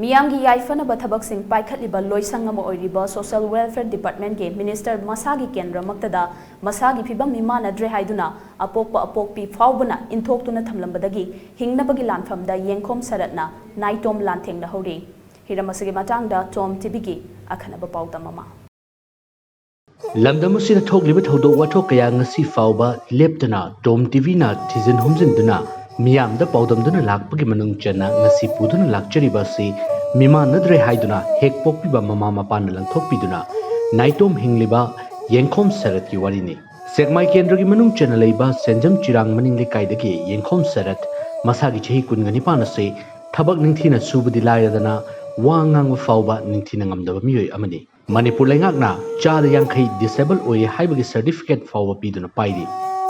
Miyamgi yaifana bathabak sing paikhatliba loisang ama oiriba Social Welfare Department ge Minister Masagi Kendra Maktada Masagi Fibam Mimanadre haiduna Apokpa Apokpi Faobana Inthoktuna Thamlamlaba Hingnabagee Lanfam Da Naitom Lanthengnahouri Hiramasagi matangda TOMTV gi akhanaba paudamama Lamdamusina Toglibat Hodo Wato Kaya ngasi Fauba Leptana TOMTV na Tizin Humzinduna Miyam da Paudamduna Lakpagi Manung Chana ngasi Puduna Lakchariba si Mima Nadre Haiduna Hek Pokpiba Mama Mapana Lanthokpiduna Naitom Hingliba Yengkom Sharat Warini Segmai Kendragi Manung Chana Leiba Senjam Chirang Maning Likaidagi Yengkom Sharat Masagi Chehi Kunganipana se Tabak Ningthina Subadi Layadana Wangang Fauba Ningthina Ngamdaba Miyoi Amani Manipuri Lengakna Chada Yankei Disabled Oye Haibagi Certificate Fauba Piduna Paidi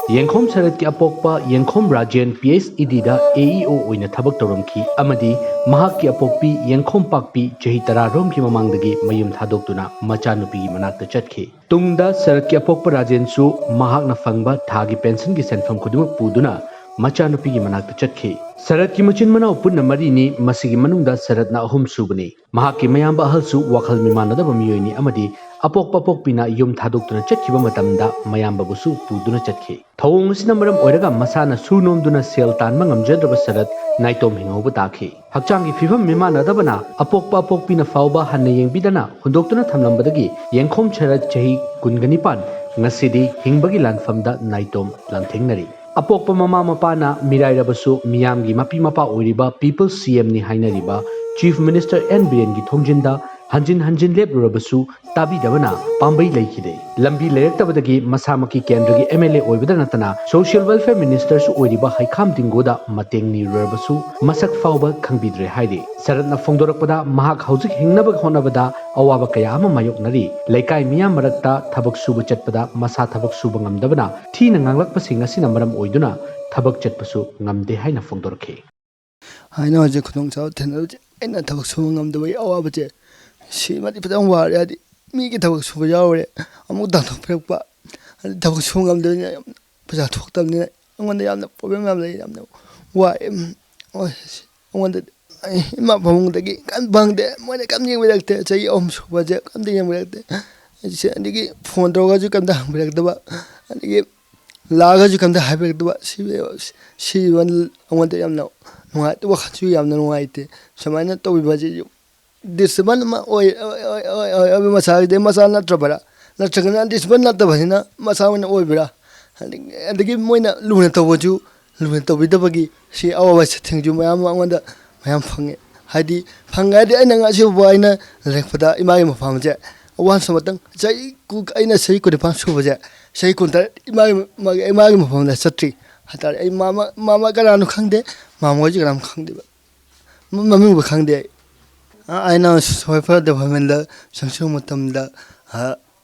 Yengkom Sharat ki Apokpa Yengkom Rajen PhD da AEO oina thabak toramki amadi mahak ki Apokpi Yengkom Pakpi Chehi Tara rom ki mamangdagi mayum thadoktuna machanupi manakta chatki tungda Sharat ki Apokpa Rajen su mahak na fangba thagi pension ki senfam khudumuk puduna machanupi ki manakta chatki Sharat ki machin mana upunna marini masigi manungda Sharat na ahum subani mahak ki mayamba ahal su wakhal mimanada bamiyoini amadi Apokpa Apokpina yum thadoktuna chatkiba matamda mayamba busu puduna chatki Thawong asina maram oiraga masana sunomduna sel tanma ngamjadraba Sharat Naitom Hingnabagee taki hakchangi fibam mimanadabana Apokpa Apokpina Fauba hanna yengbidana Inthoktuna Thamlamlabadagi Yengkom Sharat chehi kunganipan ngasidi Hingnabagee Lanfam Da Naitom Lanthengnahouri Apokpa mama mapana mirairabasu miyamgi mapi mapa oiriba People CM ni hainariba Chief Minister NBN gi thomjinda Hanjin leprurabasu tabi dabana pambai laikide lambi lerektabadagi masamaki kendragi MLA oibada natana Social Welfare Minister su oiriba haikam dingoda matengni rurabasu masak fauba khangbidre haide Sharatna phongdorakpada mahak haujik hingnabag honabada awaba kaya ama mayoknari laikai miyam marakta thabak suba chatpada masa thabak suba ngamdabana thina nganglakpasing asina maram oiduna thabak chatpasu ngamde haina phongdorakhe haina hoje khudong chaw thenarje aina thabak suba ngamdabai awabaje si mati padang war ya di mi ki thabak suba yawre amuk dang thok phrekpa thabak suba ngamdani paja thoktamni angonda yamna problem yam lei yamna wa oi angonda ima bamungdagi kan bangde moine kam yeng berakte chai om suba je kam de yeng berakte se andigi phone doga ju kam da berakdaba andigi laga ju kam da haberakdaba si wan angonda yamna nungai to khachu yamna nungai te samaina to bibaje Disban ma oi abi masagi de masana trabara na chagna disban na tabhina masawna oi bira andigi moina luna tawju luna tawidabagi si awa thingju mayam angwanda mayam phange hadi phanga de aina nga si baina lekpada imai mafam je wan samatang chai ku aina sei ko de pan su baje sei kun ta imai mafam da satri hatar ai mama kana nu khangde mama ji gram khangde ba mami ba khangde aina soifa development da sangsu matam da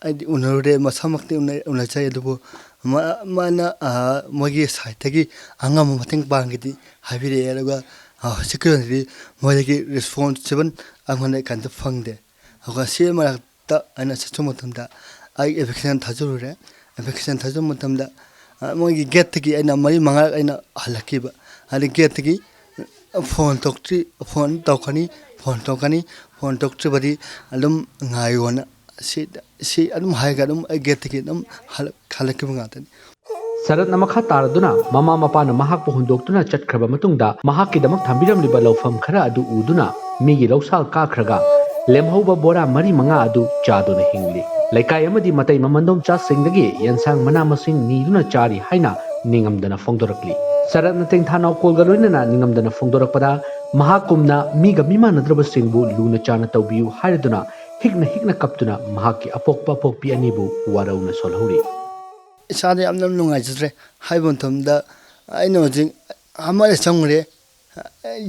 adi unore masamakti unai chai dubo mana mogi saitagi angam mating bangiti habire eraga security mogi responsible angone kan da phangde aga se mara ta aina sachu matam da ai eviction thajurure eviction thajum matam da mogi get gi aina mari manga aina halakiba ali get gi phone tokani phone tokchi bari alum ngayona si alum haiga alum get ki alum khalaki ngatan Sharat namakha taraduna mama mapana mahak Inthoktuna chatkraba matungda mahak kidamak thambiramliba lawfam khara adu uduna migi lawsal kakhraga lemhoba bora mari manga adu chaduna hingli laikai amadi matai mamandom cha singdagi yansang mana masing niduna chari haina ningamdana phongdorakli Sharat na tengthana kolgalunana ningamdana phongdorakpada mahakumna miga mimanadraba singbu luna chana tawbiu haiduna hikna kaptuna mahaki Apokpa Apokpi anibu warauna solhauri isade amnam nungai jre haibon thamda aino jing amare changre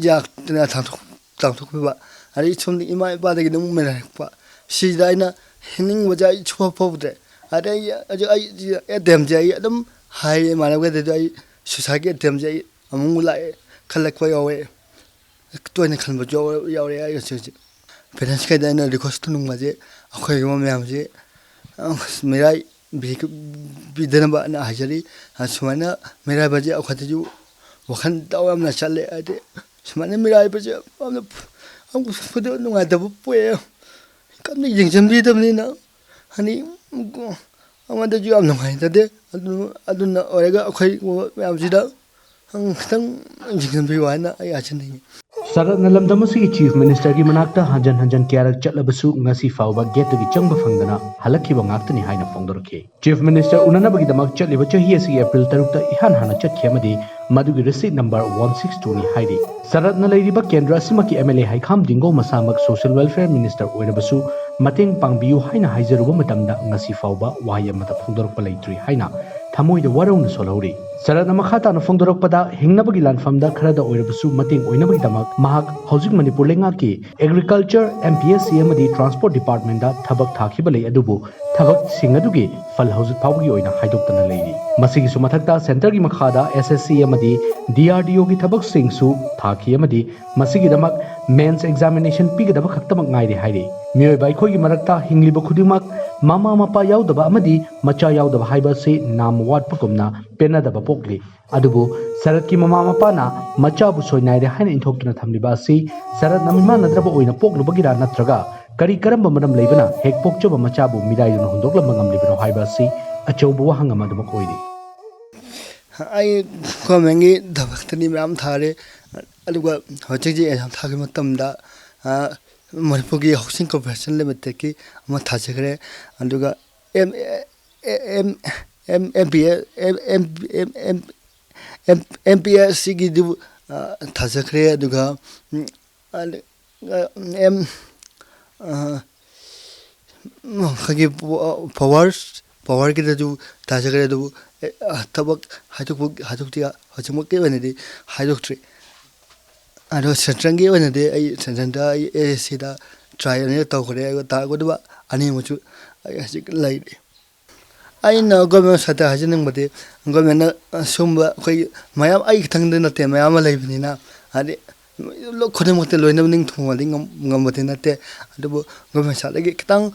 jak tna thangthok ba ari chumdi imai ba dagi num merakpa si daina hining bajai chwa phobde are ai edem jai adum hai managa de ai susage edem jai amungulai khalakwa yawe toine khalba yaure ay chiji parents ka daina request nung maje akhoi mo myam je mirai bidana ba na hajari sumana mirai baje akhati ju wakhan tawam na chale ade sumana mirai baje ꯑꯃꯨꯛꯄꯗ ꯅꯨꯡꯉꯥꯏꯇꯕ ꯄꯣꯛꯑꯦ ꯀꯟꯅ ꯌꯦꯡꯁꯤꯟꯕꯤꯗꯕꯅꯤꯅ ꯍꯥꯏꯗꯤ ꯑꯃꯗꯁꯨ ꯌꯥꯝ ꯅꯨꯡꯉꯥꯏꯇꯗꯦ ꯑꯗꯨꯅ ꯑꯣꯏꯔꯒ ꯑꯩꯈꯣꯏ ꯃꯌꯥꯝꯁꯤꯗ ꯈꯤꯇꯪ ꯌꯦꯡꯁꯤꯟꯕꯤꯌꯨ ꯍꯥꯏꯅ ꯑꯩ ꯍꯥꯏꯖꯅꯤꯡꯉꯤ Sharatna lamdam asigi chief minister gi manakta hanjan hanjan kyarak chatlabasu ngasi fauba gate gi changba phangdana halakhiba ngaktani haina phongdorkhe chief minister unanabagi damak chatliba chahi asigi april 3 ta ihan hana chatkhe amadi madugi receipt number 162 ni hairi Sharatna leiriba kendra asimaki mla haikham dingo masamak social welfare minister oirabasu mateng pangbiyu haina haijaruba matamda ngasi fauba wahai amata phongdorkpa leitri haina thamoida warauna solhauri Sharatna makhatana phongdorkpada hingnabagi lanfam da kharada oirabasu mateng oinabagi damak mahak hojik Manipur lengaki agriculture MPSC amadi transport department da thabak thakhiba lei adubu thabak singadugi fal hojik phawgi oina haidoktana leiri masigi su mathakta center gi makhada SSC amadi DRDO gi thabak singsu thakhi amadi masigi damak mains examination pigadaba khaktamak ngairi hairi mioi bai khoi gi marakta hingliba khudimak mama mapa yaudaba amadi macha yaudaba haiba se nam watpa kumna penadaba pokli adubu Sharat ki mama mapa na macha bu soinaire haina Inthoktuna Thamliba asi Sharat namima nadraba oina poklubagira natraga kari karamba madam leibana hek pokchoba macha bu midaiduna hundoklamba ngamlibano haiba asi achaubu wahang amadama koiri ai komengi dabaktani myam thare aduga hojik ji exam thagi matamda Manipur gi housing corporation limited ki ama thajagre aduga MPSC gi du thajagre aduga khagi power gi du thajagre du tabak hatuktia hojimok ke banedi haidoktre ado centrangi banedi ai centranda ASC da try ne tawkhre ta godba ani muchu hajik lai ai na government sata hajining bade government sumba khoi mayam ai thangde nate mayam laibni na ade lo khodemote loinam ning thumali ngambate nate adubu government sata gi kitang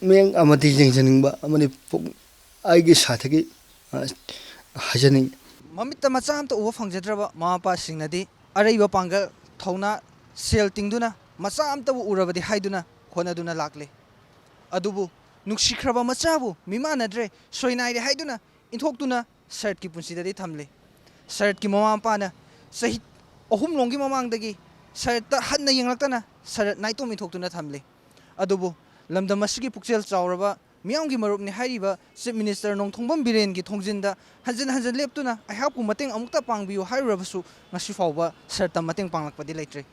meng amati jingjaning ba amani ai gi satha gi hajaning Mamita macam to uwa fangjadraba mapa singnadi araiba pangal thona sel tingduna macam to urabadi haiduna khonaduna lakle adubu nuksikhraba machabu mimanadre soinaire haiduna Inthoktuna Sharat ki punsidadi thamle Sharat ki mama pana sahi ohum longi mamangdagi Sharat ta hanna yenglaktana Sharat Naitom Inthoktuna thamle adubu lamdam asigi pukchel chawraba miyamgi marupni hairiba chief minister nongthongbam biren gi thongjinda hanjan leptuna aihapku mateng amukta pangbiyu hairabasu ngasi fawba Sharat mateng panglakpadi leitre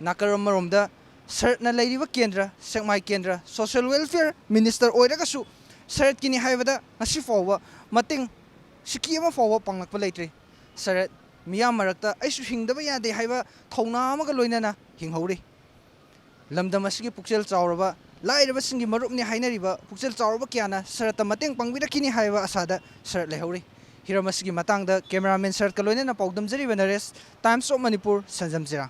nakaram maromda Sharat na leiriba kendra sekmai kendra social welfare minister oiragasu Sharat kini haibada ngasi fawba mateng sikiyama fawba panglakpa leitre Sharat miyam marakta aisu hingdaba yade haiba thona amaga loinana hinghauri lamdam asigi pukchel chawraba lairaba singi marupni hainariba pukchel chawraba kyana Sharat mateng pangbirakini haiba asada Sharat lehauri hiramasigi matangda cameraman Sharat kaloinana paudam jariba nares Times of Manipur sanjamjira